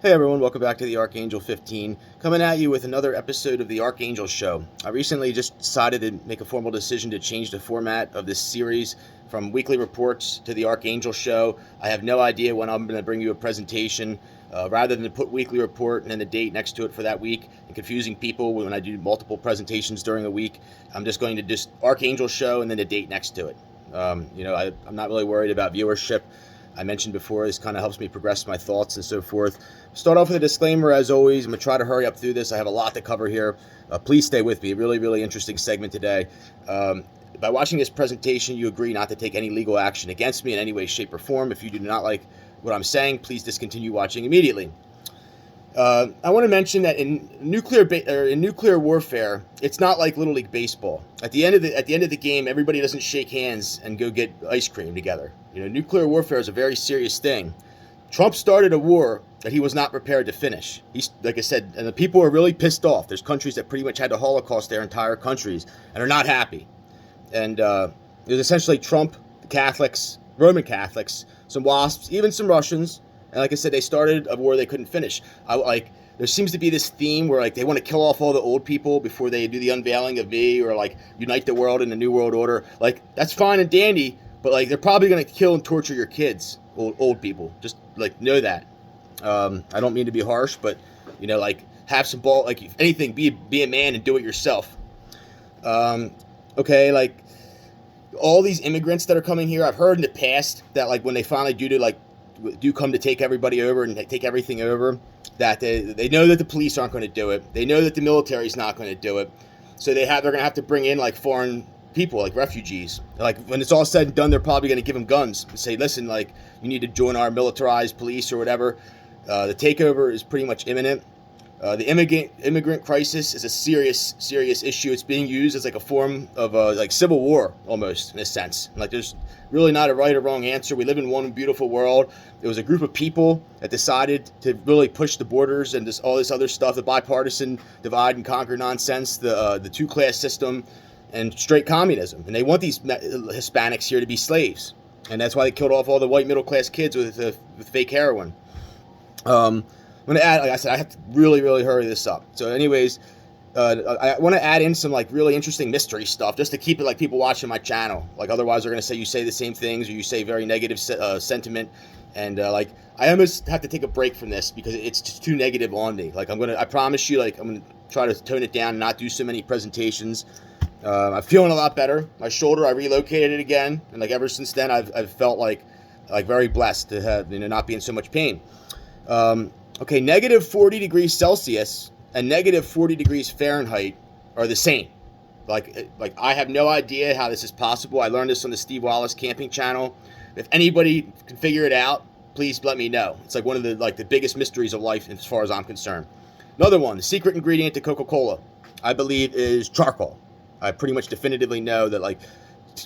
Hey everyone, welcome back to the Archangel 15, coming at you with another episode of the Archangel Show. I recently just decided to make a formal decision to change the format of this series from weekly reports to the Archangel Show. I have no idea when I'm going to bring you a presentation. Rather than put weekly report and then the date next to it for that week and confusing people when I do multiple presentations during a week, I'm just going to just Archangel Show and then the date next to it. I'm not really worried about viewership. I mentioned before, this kind of helps me progress my thoughts and so forth. Start off with a disclaimer, as always. I'm going to try to hurry up through this. I have a lot to cover here. Please stay with me. A really, really interesting segment today. By watching this presentation, you agree not to take any legal action against me in any way, shape, or form. If you do not like what I'm saying, please discontinue watching immediately. I want to mention that in nuclear warfare, it's not like Little League baseball. At the end of the game, everybody doesn't shake hands and go get ice cream together. Nuclear warfare is a very serious thing. Trump started a war that he was not prepared to finish. Like I said, and the people are really pissed off. There's countries that pretty much had to Holocaust their entire countries and are not happy. And there's essentially Trump, the Catholics, Roman Catholics, some WASPs, even some Russians. And like I said, they started a war they couldn't finish. There seems to be this theme where they want to kill off all the old people before they do the unveiling of me, or unite the world in a new world order. That's fine and dandy, but they're probably going to kill and torture your kids, old people. Just know that. I don't mean to be harsh, but have some ball. If anything, be a man and do it yourself. Okay, all these immigrants that are coming here, I've heard in the past that when they finally do come to take everybody over and take everything over, that they know that the police aren't going to do it. They know that the military's not going to do it. So they're going to have to bring in foreign people, refugees. When it's all said and done, they're probably going to give them guns and say, listen, you need to join our militarized police or whatever. The takeover is pretty much imminent. The immigrant crisis is a serious issue. It's being used as a form of civil war almost, in a sense. There's really not a right or wrong answer. We live in one beautiful world. It was a group of people that decided to really push the borders and all this other stuff, the bipartisan divide and conquer nonsense, the two-class system, and straight communism. And they want these Hispanics here to be slaves. And that's why they killed off all the white middle-class kids with fake heroin. I'm going to add, like I said, I have to really, really hurry this up. So anyways, I want to add in some really interesting mystery stuff just to keep it people watching my channel. Otherwise they're going to say you say the same things or you say very negative sentiment. And I almost have to take a break from this because it's just too negative on me. I promise you, I'm going to try to tone it down and not do so many presentations. I'm feeling a lot better. My shoulder, I relocated it again. And ever since then, I've felt very blessed to have, not be in so much pain. Okay, negative 40 degrees Celsius and negative 40 degrees Fahrenheit are the same. I have no idea how this is possible. I learned this on the Steve Wallace camping channel. If anybody can figure it out, please let me know. It's one of the biggest mysteries of life as far as I'm concerned. Another one, the secret ingredient to Coca-Cola, I believe, is charcoal. I pretty much definitively know that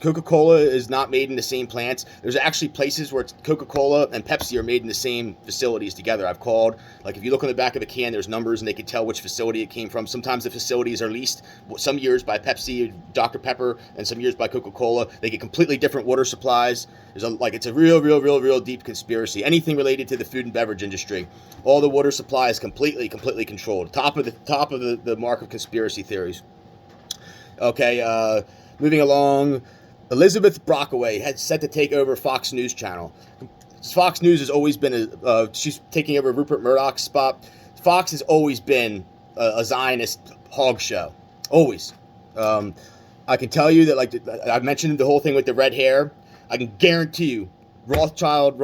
Coca-Cola is not made in the same plants. There's actually places where Coca-Cola and Pepsi are made in the same facilities together. I've called, if you look on the back of a can, there's numbers and they can tell which facility it came from. Sometimes the facilities are leased some years by Pepsi, Dr. Pepper, and some years by Coca-Cola. They get completely different water supplies. It's a real deep conspiracy. Anything related to the food and beverage industry, all the water supply is completely controlled. Top of the mark of conspiracy theories. Okay, moving along. Elizabeth Brockaway had set to take over Fox News channel. Fox News has always been she's taking over Rupert Murdoch's spot. Fox has always been a Zionist hog show, always. I can tell you that I mentioned the whole thing with the red hair. I can guarantee you, Rothschild.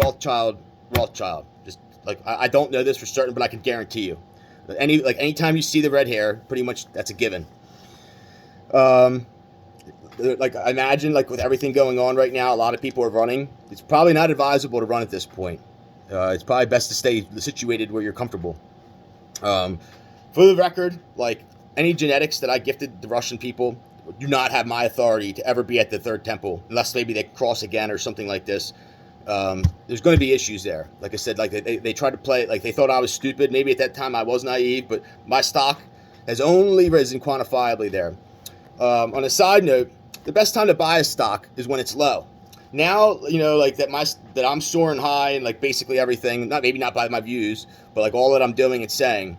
Just I don't know this for certain, but I can guarantee you, anytime you see the red hair, pretty much that's a given. I imagine with everything going on right now, a lot of people are running. It's probably not advisable to run at this point. It's probably best to stay situated where you're comfortable. For the record, any genetics that I gifted the Russian people do not have my authority to ever be at the Third Temple, unless maybe they cross again or something like this. There's going to be issues there. Like I said, they tried to play it, they thought I was stupid. Maybe at that time I was naive, but my stock has only risen quantifiably there. On a side note, the best time to buy a stock is when it's low. Now, like that I'm soaring high and like basically everything, maybe not by my views, but like all that I'm doing and saying,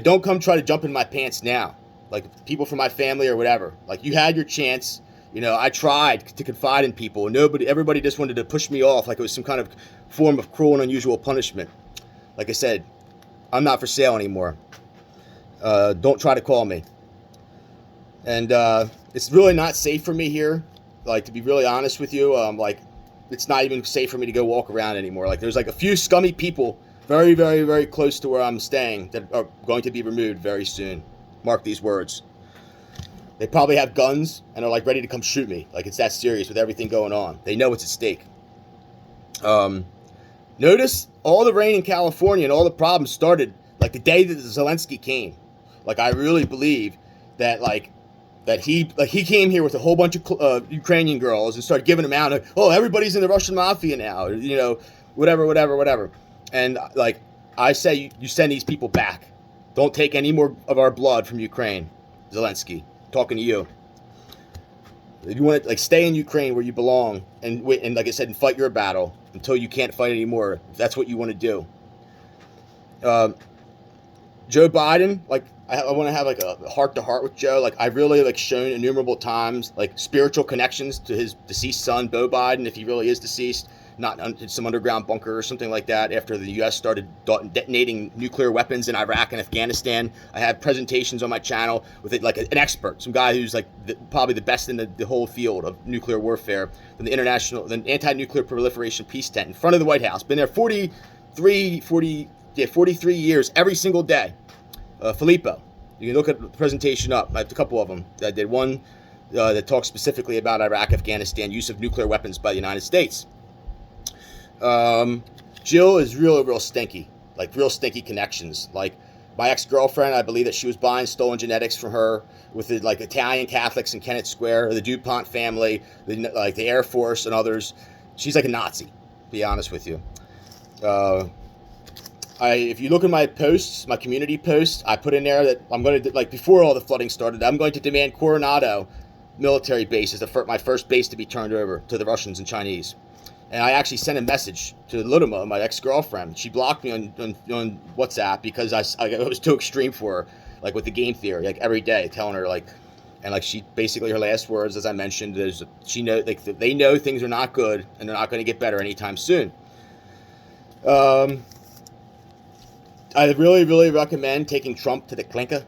don't come try to jump in my pants now. Like people from my family or whatever. Like you had your chance. I tried to confide in people, and everybody just wanted to push me off like it was some kind of form of cruel and unusual punishment. Like I said, I'm not for sale anymore. Don't try to call me. And it's really not safe for me here. Like, to be really honest with you, like, it's not even safe for me to go walk around anymore. Like, there's like a few scummy people very, very, very close to where I'm staying that are going to be removed very soon. Mark these words. They probably have guns and are like ready to come shoot me. Like, it's that serious with everything going on. They know it's at stake. Notice all the rain in California and all the problems started like the day that Zelensky came. Like, I really believe that that he came here with a whole bunch of Ukrainian girls and started giving them out. Like, oh, everybody's in the Russian mafia now, whatever. And like I say, you send these people back. Don't take any more of our blood from Ukraine, Zelensky. Talking to you. You want to stay in Ukraine where you belong, and like I said, and fight your battle until you can't fight anymore. If that's what you want to do. Joe Biden, I want to have like a heart-to-heart with Joe. Like, I've really shown innumerable times spiritual connections to his deceased son, Beau Biden, if he really is deceased, not in some underground bunker or something like that. After the U.S. started detonating nuclear weapons in Iraq and Afghanistan, I have presentations on my channel with an expert, some guy who's probably the best in the whole field of nuclear warfare, from the anti-nuclear proliferation peace tent in front of the White House. Been there 43 years every single day. Filippo. You can look at the presentation up. I have a couple of them. I did one that talks specifically about Iraq, Afghanistan, use of nuclear weapons by the United States. Jill is real stinky. Real stinky connections. Like, my ex-girlfriend, I believe that she was buying stolen genetics from her with the Italian Catholics in Kennett Square, the DuPont family, the Air Force and others. She's like a Nazi, to be honest with you. If you look at my posts, my community posts, I put in there that I'm going to, before all the flooding started, I'm going to demand Coronado military base as my first base to be turned over to the Russians and Chinese. And I actually sent a message to Ludima, my ex-girlfriend. She blocked me on WhatsApp because I was too extreme for her, with the game theory, every day, telling her, and she basically, her last words, as I mentioned, is they know things are not good and they're not going to get better anytime soon. I really recommend taking Trump to the clinker.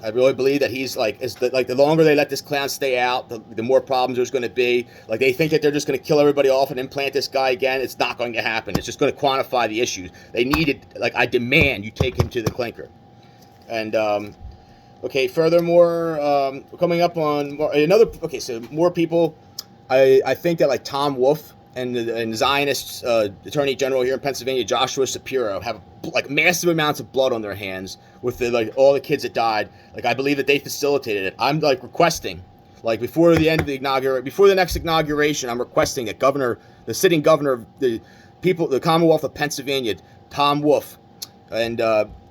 I really believe that he's the longer they let this clown stay out, the more problems there's going to be. They think that they're just going to kill everybody off and implant this guy again. It's not going to happen. It's just going to quantify the issues. They need it. I demand you take him to the clinker. And okay, furthermore, coming up on another. Okay, so more people. I think that Tom Wolf and the Zionist Attorney General here in Pennsylvania, Joshua Shapiro, have massive amounts of blood on their hands with all the kids that died. I believe that they facilitated it. I'm requesting, before the next inauguration, I'm requesting that the sitting governor of the Commonwealth of Pennsylvania, Tom Wolf, and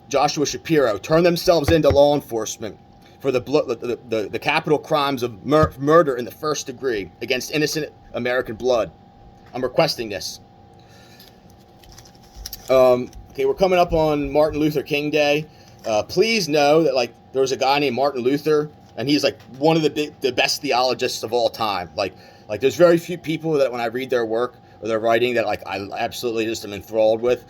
Joshua Shapiro turn themselves into law enforcement for the capital crimes of murder in the first degree against innocent American blood. I'm requesting this. Okay, we're coming up on Martin Luther King Day. Please know that there was a guy named Martin Luther, and he's one of the best theologists of all time. There's very few people that when I read their work or their writing that I absolutely just am enthralled with.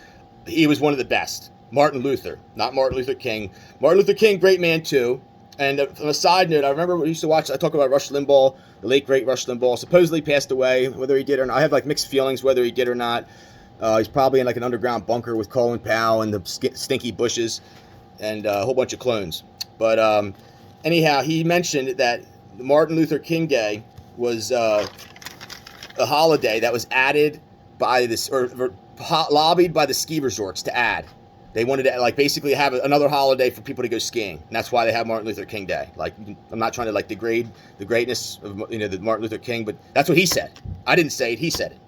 He was one of the best. Martin Luther, not Martin Luther King. Martin Luther King, great man too. And on a side note, I remember we used to watch, I talk about Rush Limbaugh, the late great Rush Limbaugh, supposedly passed away, whether he did or not. I have mixed feelings whether he did or not. He's probably in an underground bunker with Colin Powell and the stinky bushes and a whole bunch of clones. But anyhow, he mentioned that Martin Luther King Day was a holiday that was added by lobbied by the ski resorts to add. They wanted to basically have another holiday for people to go skiing, and that's why they have Martin Luther King Day. I'm not trying to degrade the greatness of the Martin Luther King, but that's what he said. I didn't say it; he said it.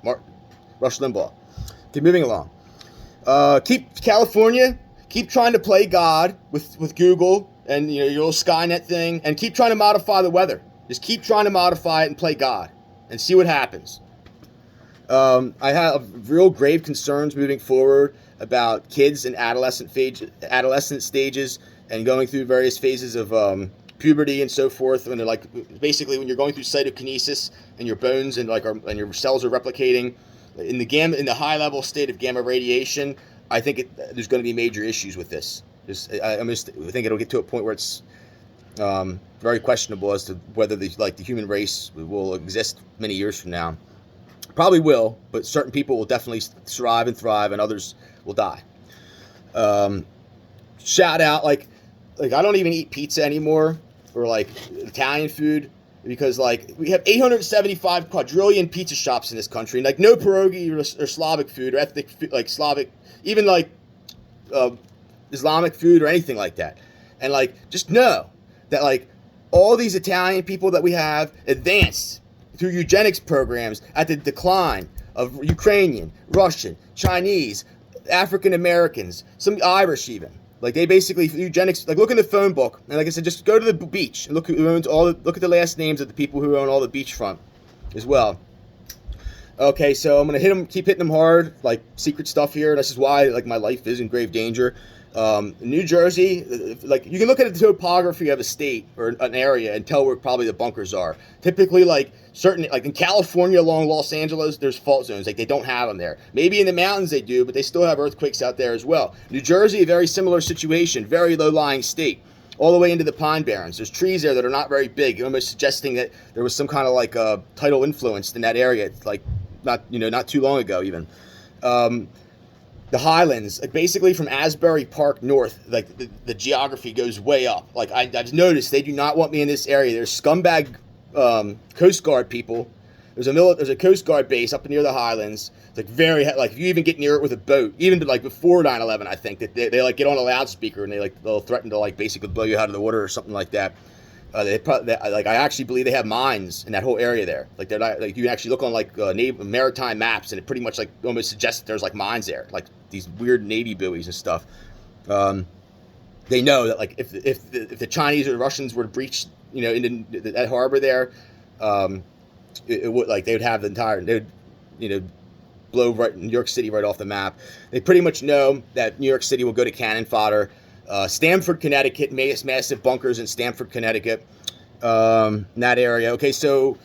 Rush Limbaugh. Okay, moving along. Keep trying to play God with Google and your little Skynet thing, and keep trying to modify the weather. Just keep trying to modify it and play God, and see what happens. I have real grave concerns moving forward about kids in adolescent stages and going through various phases of puberty and so forth. When they're like, basically, when you're going through cytokinesis and your bones and and your cells are replicating in the high level state of gamma radiation, I think there's going to be major issues with this. I think it'll get to a point where it's very questionable as to whether the human race will exist many years from now. Probably will, but certain people will definitely survive and thrive, and others will die. Shout out, like I don't even eat pizza anymore, or like Italian food, because like we have 875 quadrillion pizza shops in this country, and like no pierogi or Slavic food or ethnic like Slavic, even like Islamic food or anything like that. And like just know that like all these Italian people that we have advanced through eugenics programs at the decline of Ukrainian, Russian, Chinese, African Americans, some Irish even. Like they basically eugenics. Like look in the phone book, and like I said, just go to the beach and look who owns look at the last names of the people who own all the beachfront, as well. Okay, so I'm gonna keep hitting them hard, like secret stuff here. This is why like my life is in grave danger. New Jersey, like you can look at the topography of a state or an area and tell where probably the bunkers are. Typically, like in California along Los Angeles, there's fault zones. Like they don't have them there. Maybe in the mountains they do, but they still have earthquakes out there as well. New Jersey, a very similar situation, very low-lying state, all the way into the Pine Barrens. There's trees there that are not very big, almost suggesting that there was some kind of like tidal influence in that area, like not too long ago even. The Highlands, like basically from Asbury Park north, like the geography goes way up. Like I just noticed they do not want me in this area. There's scumbag Coast Guard people. There's a Coast Guard base up near the Highlands. It's like like if you even get near it with a boat, even like before 9/11, I think that they like get on a loudspeaker and they'll threaten to like basically blow you out of the water or something like that. I actually believe they have mines in that whole area there. Like they're not like you can actually look on like maritime maps and it pretty much like almost suggests that there's like mines there, like these weird Navy buoys and stuff. They know that like if the Chinese or the Russians were to breach into that harbor there, it would like they would have the entire blow New York City right off the map. They pretty much know that New York City will go to cannon fodder. Stamford, Connecticut, massive bunkers in Stamford, Connecticut, in that area. Okay, so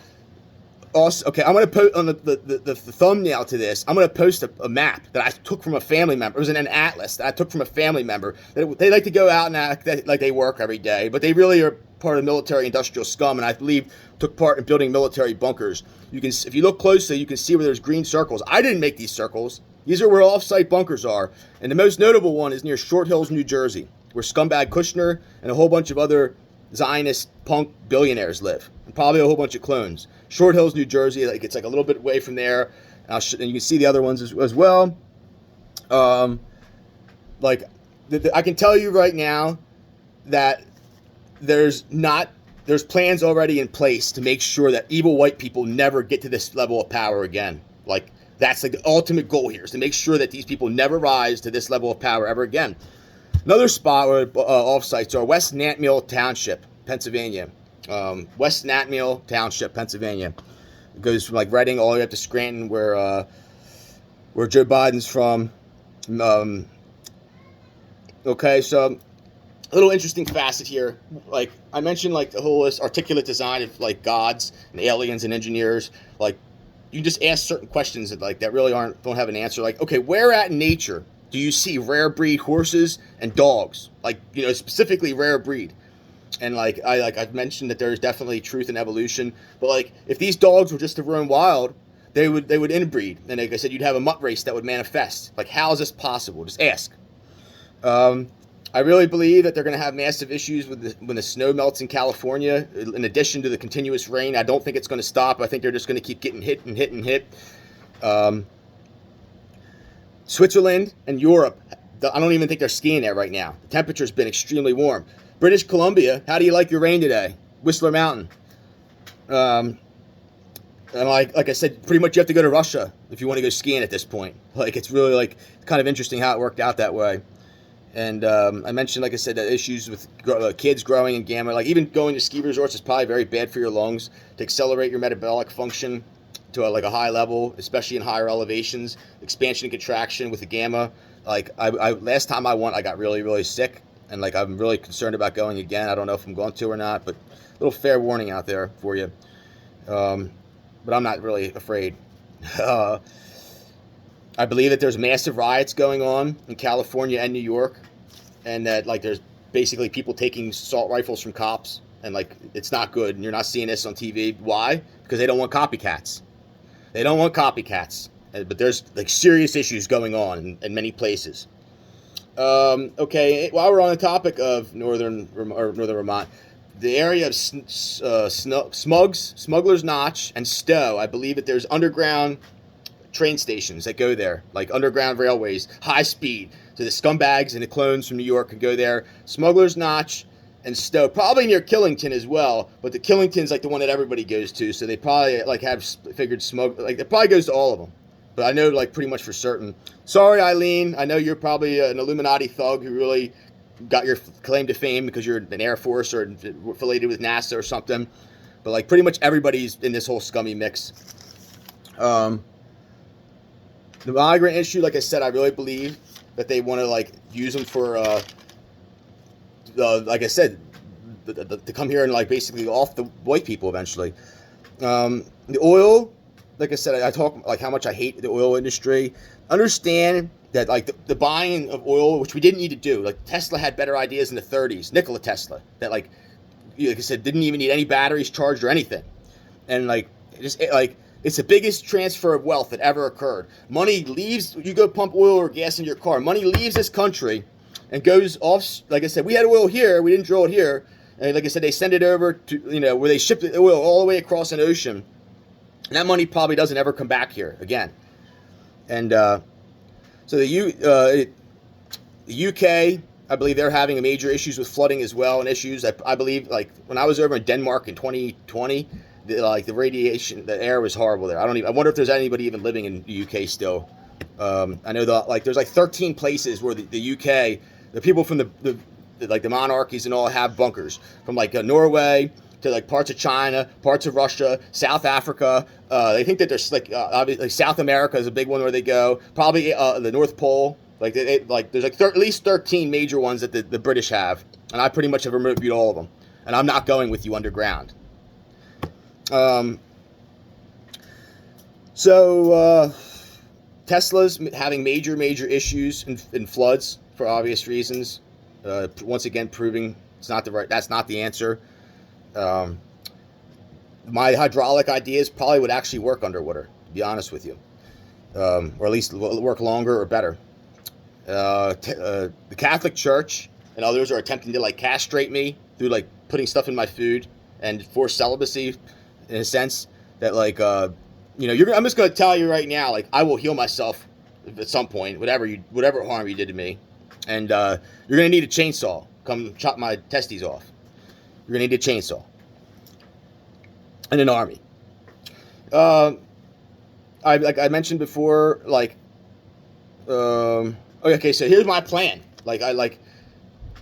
also, I'm going to post on the thumbnail to this. I'm going to post a map that I took from a family member. It was an atlas that I took from a family member. They like to go out and act like they work every day, but they really are part of military industrial scum, and I believe took part in building military bunkers. If you look closely, you can see where there's green circles. I didn't make these circles. These are where off-site bunkers are, and the most notable one is near Short Hills, New Jersey, where scumbag Kushner and a whole bunch of other Zionist punk billionaires live, and probably a whole bunch of clones. Short Hills, New Jersey, like it's like a little bit away from there, and you can see the other ones as well. I can tell you right now that there's plans already in place to make sure that evil white people never get to this level of power again. Like that's like the ultimate goal here, is to make sure that these people never rise to this level of power ever again. Another spot where off-sites are West Nantmeal Township, Pennsylvania. West Nantmeal Township, Pennsylvania. It goes from like Reading all the way up to Scranton, where Joe Biden's from. Okay, so a little interesting facet here. Like I mentioned, like the whole articulate design of like gods and aliens and engineers. Like you just ask certain questions that really don't have an answer. Like, okay, where at in nature do you see rare breed horses and dogs? Like, specifically rare breed. And I've mentioned that there's definitely truth in evolution. But like, if these dogs were just to roam wild, they would inbreed. And like I said, you'd have a mutt race that would manifest. Like, how is this possible? Just ask. I really believe that they're going to have massive issues when the snow melts in California. In addition to the continuous rain, I don't think it's going to stop. I think they're just going to keep getting hit and hit and hit. Switzerland and Europe, I don't even think they're skiing there right now. The temperature's been extremely warm. British Columbia, how do you like your rain today? Whistler Mountain. And like I said, pretty much you have to go to Russia if you want to go skiing at this point. Like it's really like kind of interesting how it worked out that way. And I mentioned, like I said, that issues with kids growing in gamma, like even going to ski resorts is probably very bad for your lungs to accelerate your metabolic function. to like a high level, especially in higher elevations, expansion and contraction with the gamma. Like I last time I went, I got really, really sick, and like I'm really concerned about going again. I don't know if I'm going to or not, but a little fair warning out there for you. But I'm not really afraid. I believe that there's massive riots going on in California and New York, and that like there's basically people taking assault rifles from cops, and like it's not good, and you're not seeing this on TV. Why? Because they don't want copycats. They don't want copycats. But there's like serious issues going on in many places. Okay, while we're on the topic of northern Vermont, the area of Smuggler's Notch and Stowe, I believe that there's underground train stations that go there, like underground railways, high speed. So the scumbags and the clones from New York can go there. Smuggler's Notch and Stowe, probably near Killington as well, but the Killington's like the one that everybody goes to, so they probably like have figured like it probably goes to all of them. But I know like pretty much for certain. Sorry, Eileen, I know you're probably an Illuminati thug who really got your claim to fame because you're an Air Force or affiliated with NASA or something. But like pretty much everybody's in this whole scummy mix. The migrant issue, like I said, I really believe that they want to like use them for, like I said, to come here and like basically off the white people eventually. The oil, like I said, I talk like how much I hate the oil industry. Understand that like the buying of oil, which we didn't need to do. Like Tesla had better ideas in the 30s, Nikola Tesla, that like I said, didn't even need any batteries charged or anything, and like it's the biggest transfer of wealth that ever occurred. Money leaves, you go pump oil or gas in your car, money leaves this country and goes off. Like I said, we had oil here, we didn't drill it here. And like I said, they send it over to, where they ship the oil all the way across an ocean. And that money probably doesn't ever come back here again. And so the UK, I believe they're having major issues with flooding as well, and issues. I believe, like, when I was over in Denmark in 2020, the radiation, the air was horrible there. I wonder if there's anybody even living in the UK still. I know there's like 13 places where the UK, the people from the monarchies and all have bunkers, from like Norway to like parts of China, parts of Russia, South Africa. They think that there's obviously South America is a big one where they go. Probably the North Pole. Like there's like at least 13 major ones that the British have, and I pretty much have removed all of them. And I'm not going with you underground. Tesla's having major issues in floods for obvious reasons. Once again, proving that's not the answer. My hydraulic ideas probably would actually work underwater, to be honest with you, or at least work longer or better. The Catholic Church and others are attempting to like castrate me through like putting stuff in my food and forced celibacy, in a sense that like I'm just going to tell you right now, like I will heal myself at some point, whatever harm you did to me, and you're going to need a chainsaw. Come chop my testes off. You're going to need a chainsaw and an army. I mentioned before, like, okay, so here's my plan.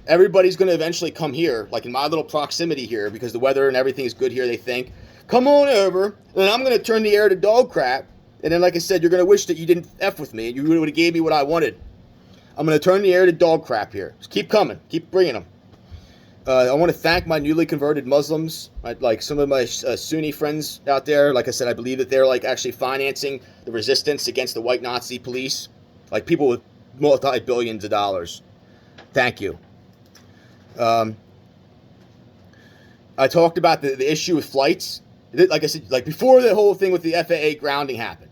Everybody's going to eventually come here, like in my little proximity here, because the weather and everything is good here, they think. Come on over, and I'm going to turn the air to dog crap, and then, like I said, you're going to wish that you didn't F with me, and you would have gave me what I wanted. I'm going to turn the air to dog crap here. Just keep coming. Keep bringing them. I want to thank my newly converted Muslims, like some of my Sunni friends out there. Like I said, I believe that they're like actually financing the resistance against the white Nazi police, like people with multi-billions of dollars. Thank you. I talked about the issue with flights. Like I said, like before the whole thing with the FAA grounding happened.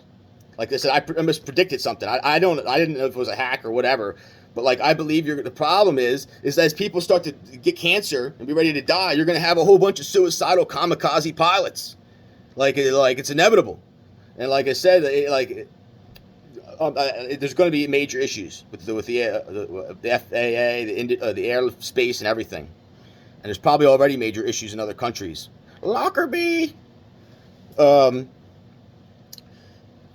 Like I said, I almost predicted something. I didn't know if it was a hack or whatever. But like I believe the problem is as people start to get cancer and be ready to die, you're going to have a whole bunch of suicidal kamikaze pilots. Like it's inevitable. And like I said, there's going to be major issues with the FAA, the airspace, and everything. And there's probably already major issues in other countries. Lockerbie.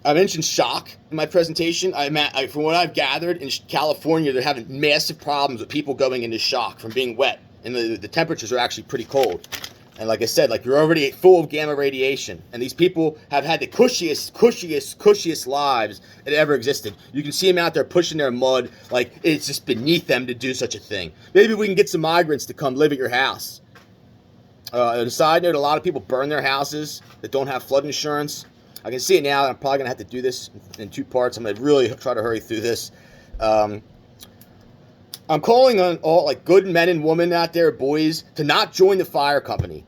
I mentioned shock in my presentation. From what I've gathered, in California, they're having massive problems with people going into shock from being wet. And the temperatures are actually pretty cold. And like I said, like you're already full of gamma radiation. And these people have had the cushiest lives that ever existed. You can see them out there pushing their mud like it's just beneath them to do such a thing. Maybe we can get some migrants to come live at your house. On a side note, a lot of people burn their houses that don't have flood insurance. I can see it now. I'm probably going to have to do this in 2 parts. I'm going to really try to hurry through this. I'm calling on all like good men and women out there, boys, to not join the fire company.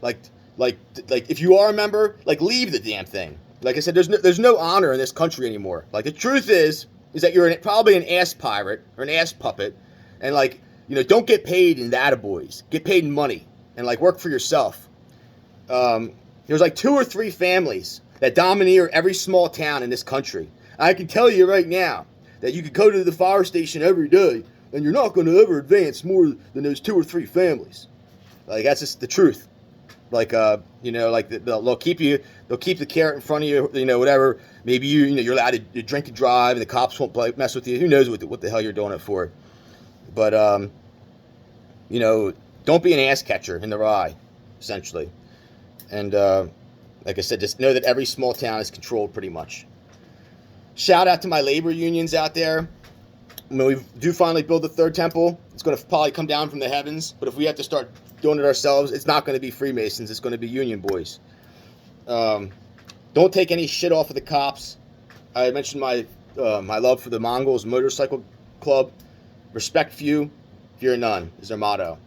Like if you are a member, like leave the damn thing. Like I said, there's no honor in this country anymore. Like the truth is that you're probably an ass pirate or an ass puppet, and like don't get paid in attaboys. Get paid in money and like work for yourself. There's like 2 or 3 families that domineer every small town in this country. I can tell you right now that you could go to the fire station every day and you're not going to ever advance more than those 2 or 3 families. Like that's just the truth. Like like they'll keep the carrot in front of you, whatever. Maybe you're allowed to drink and drive, and the cops won't mess with you. Who knows what the hell you're doing it for? But don't be an ass catcher in the rye, essentially. And like I said, just know that every small town is controlled pretty much. Shout out to my labor unions out there. When we do finally build the 3rd temple, it's going to probably come down from the heavens. But if we have to start doing it ourselves, it's not going to be Freemasons. It's going to be Union boys. Don't take any shit off of the cops. I mentioned my love for the Mongols Motorcycle Club. Respect few, fear none is their motto.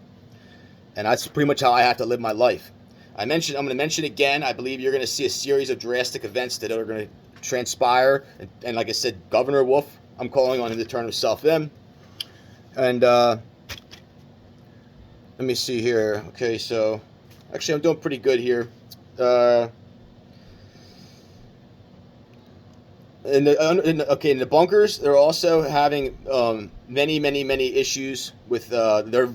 And that's pretty much how I have to live my life. I'm going to mention again, I believe you're going to see a series of drastic events that are going to transpire. And like I said, Governor Wolf, I'm calling on him to turn himself in. And let me see here. Okay, so actually I'm doing pretty good here. In the bunkers, they're also having many issues with they're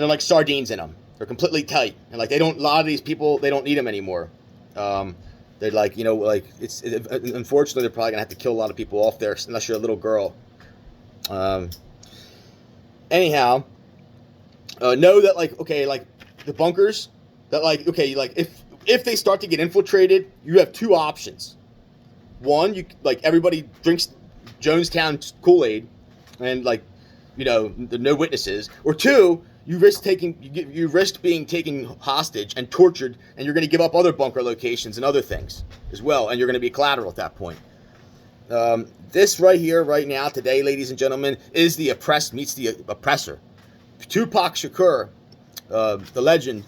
like sardines in them. They're completely tight, and like a lot of these people, they don't need them anymore. They're like unfortunately they're probably gonna have to kill a lot of people off there unless you're a little girl. Anyhow, know that like the bunkers that if they start to get infiltrated, you have 2 options. One, you everybody drinks Jonestown Kool-Aid, and no witnesses. Or 2, you risk being taken hostage and tortured, and you're going to give up other bunker locations and other things as well, and you're going to be collateral at that point. This right here, right now, today, ladies and gentlemen, is the oppressed meets the oppressor. Tupac Shakur, the legend,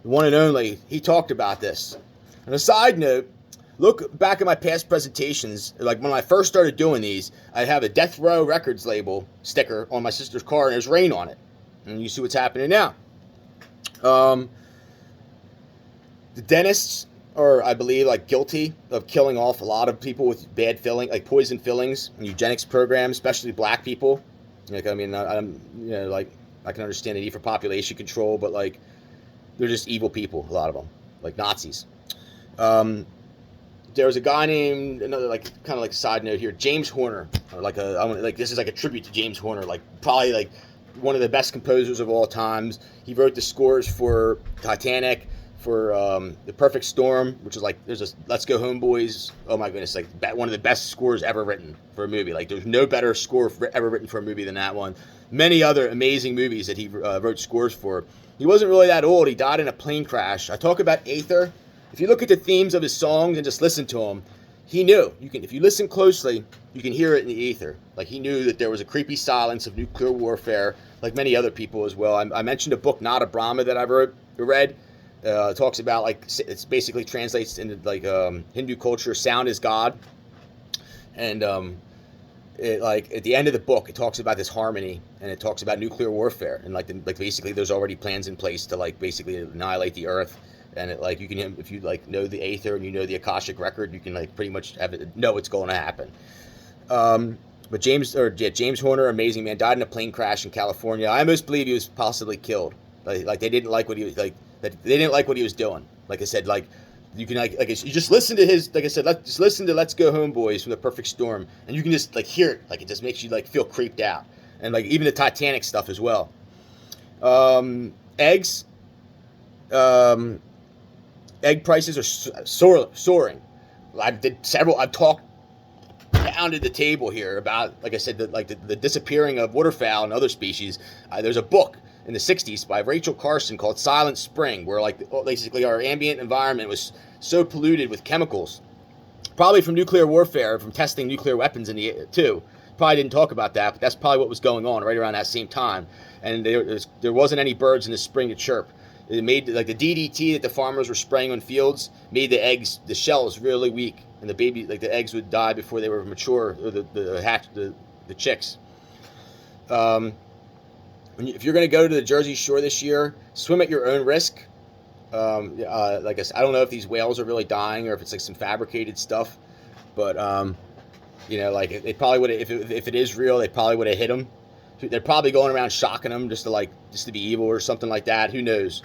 the one and only, he talked about this. On a side note, look back at my past presentations. Like when I first started doing these, I have a Death Row Records label sticker on my sister's car, and there's rain on it. And you see what's happening now. The dentists are, I believe, guilty of killing off a lot of people with bad poison fillings and eugenics programs, especially black people. I can understand the need for population control, but they're just evil people, a lot of them, like Nazis. There was a guy named, side note here, James Horner. This is like a tribute to James Horner, probably one of the best composers of all times. He wrote the scores for Titanic, for The Perfect Storm, which is there's a Let's Go Home Boys. Oh my goodness, one of the best scores ever written for a movie. There's no better score ever written for a movie than that one. Many other amazing movies that he wrote scores for. He wasn't really that old. He died in a plane crash. I talk about Aether. If you look at the themes of his songs and just listen to them, he knew. If you listen closely, you can hear it in the ether. He knew that there was a creepy silence of nuclear warfare, like many other people as well. I mentioned a book, Nada Brahma, that I read. It talks about it's basically translates into Hindu culture, sound is God, and at the end of the book, it talks about this harmony, and it talks about nuclear warfare, and basically there's already plans in place to basically annihilate the Earth. And you can, if you know the Aether and you know the Akashic record, you can pretty much know what's going to happen. But James Horner, amazing man, died in a plane crash in California. I almost believe he was possibly killed. They didn't like what he was they didn't like what he was doing. Like I said, you can you just listen to his, just listen to Let's Go Home Boys from The Perfect Storm, and you can just hear it. It just makes you feel creeped out, and even the Titanic stuff as well. Eggs. Egg prices are soaring. I've talked, pounded the table here about, like I said, the disappearing of waterfowl and other species. There's a book in the 60s by Rachel Carson called Silent Spring, where basically our ambient environment was so polluted with chemicals, probably from nuclear warfare, from testing nuclear weapons in the too. Probably didn't talk about that, but that's probably what was going on right around that same time. And there wasn't any birds in the spring to chirp. It made, like, the DDT that the farmers were spraying on fields made the eggs, the shells, really weak, and the eggs would die before they were mature, or the chicks. If you're going to go to the Jersey Shore this year, swim at your own risk. Like I said, I don't know if these whales are really dying or if it's like some fabricated stuff, but like they probably would have, if it is real, they probably would have hit them. They're probably going around shocking them just to be evil or something like that. Who knows?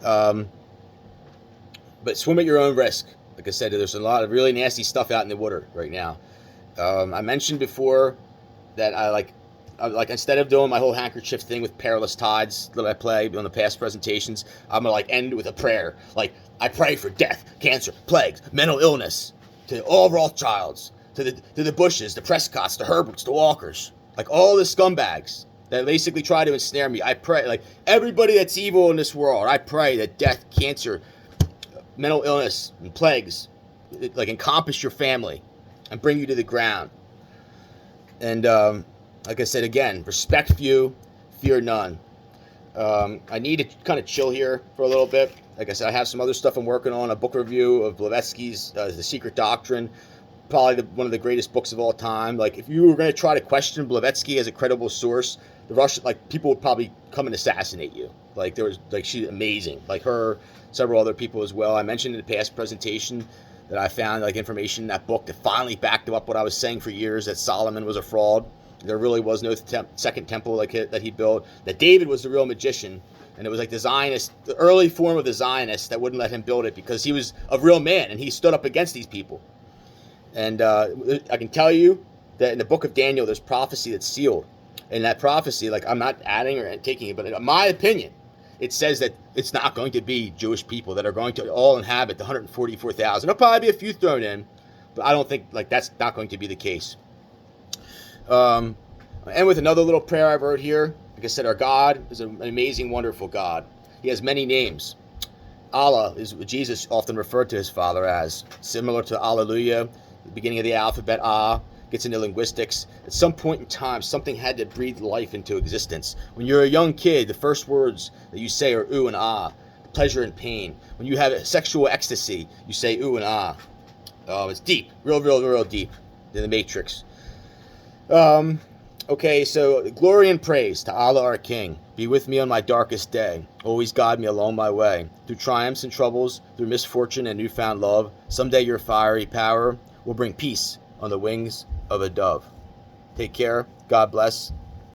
But swim at your own risk. Like I said, there's a lot of really nasty stuff out in the water right now. I mentioned before that I instead of doing my whole handkerchief thing with perilous tides that I play on the past presentations, I'm gonna end with a prayer. Like, I pray for death, cancer, plagues, mental illness, to all Rothschilds, to the Bushes, the Prescotts, the Herberts, the Walkers, like all the scumbags that basically try to ensnare me. I pray, like, everybody that's evil in this world, I pray that death, cancer, mental illness, and plagues, encompass your family and bring you to the ground. And like I said, again, respect few, fear none. I need to kind of chill here for a little bit. Like I said, I have some other stuff I'm working on, a book review of Blavatsky's The Secret Doctrine, probably one of the greatest books of all time. Like, if you were going to try to question Blavatsky as a credible source, the Russian, people would probably come and assassinate you. She's amazing. Like her, several other people as well. I mentioned in the past presentation that I found information in that book that finally backed up what I was saying for years, that Solomon was a fraud. There really was no second temple that he built. That David was the real magician, and it was like the early form of the Zionists that wouldn't let him build it because he was a real man and he stood up against these people. And I can tell you that in the book of Daniel, there's prophecy that's sealed. And that prophecy, I'm not adding or taking it, but in my opinion, it says that it's not going to be Jewish people that are going to all inhabit the 144,000. There'll probably be a few thrown in, but I don't think that's not going to be the case. And with another little prayer I wrote here. Like I said, our God is an amazing, wonderful God. He has many names. Allah is what Jesus often referred to his Father as, similar to Alleluia, the beginning of the alphabet. Gets into linguistics. At some point in time, something had to breathe life into existence. When you're a young kid, the first words that you say are ooh and ah, pleasure and pain. When you have a sexual ecstasy, you say ooh and ah. Oh, it's deep, real deep in the Matrix. Okay, so glory and praise to Allah our King. Be with me on my darkest day. Always guide me along my way. Through triumphs and troubles, through misfortune and newfound love, someday your fiery power will bring peace on the wings of a dove. Take care. God bless.